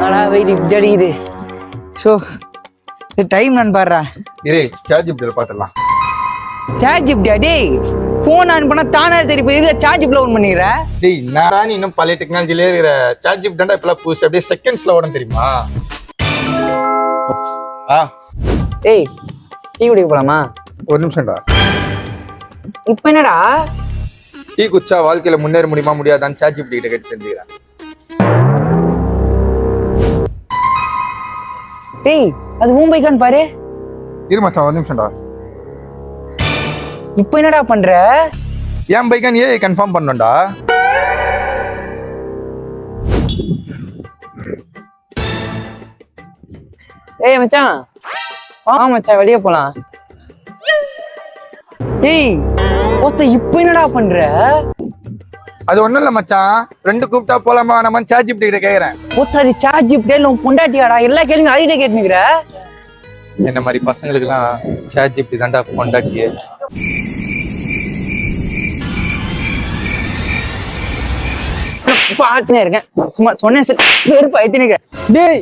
Wait இப்படி அடிக்குது. So time நான் பாடுறா. இரே சார்ஜ் இப்படி பார்த்துடலாம். சார்ஜ் இப்படியா? டேய் ஃபோன் ஆன் பண்ணா தானே சரி. இப்போ இதுல சார்ஜ் இப்படி ஆன் பண்ணிடுற? டேய் நான் இன்னும் பழைய டெக்னாலஜிலே இருக்கிற சார்ஜ் இப்படி தாண்டா இப்பெல்லாம் புதுசு. அப்படியே செகண்ட்ஸ்ல ஓடும் தெரியுமா? டேய் டீ குடிக்க போலாமா? ஒரு நிமிஷம்டா. இப்போ என்னடா? டீ குச்சா வாழ்க்கையில முன்னேற முடியுமா முடியாதான்னு சார்ஜ் இப்படி கிட்ட கேட்டு தெரிஞ்சுக்கிறேன். டேய் அது மும்பைக்கான்னு பாரு. இரு மச்சான் ஒரு நிமிஷம்டா. இப்போ என்னடா பண்ற? என் பைக்கான் ஏ கன்ஃபார்ம் பண்ணோம்டா. ஏய் மச்சான் வா மச்சான் வெளியே போலாம். டேய் ஒருத்த இப்போ என்னடா பண்ற? அது ஒண்ணும் இல்ல மச்சான், ரெண்டு கூப்பிட்டா போலாமா நம்ம சார்ஜ் இப்படி கிட்ட கேக்குறேன். ஒருத்தர் சார்ஜ் இப்படியே உன் பொண்டாட்டியாடா? எல்லா கேள்வியும் அதிகிட்ட கேட்டுனுக்குற. என்ன மாதிரி பசங்களுக்கு எல்லாம் சார்ஜ் இப்படி தாண்டா பொண்டாட்டியே. பாத்துனே இருக்கேன் சும்மா சொன்னேன். வெறுப்பு ஐத்தினேங்க. டேய்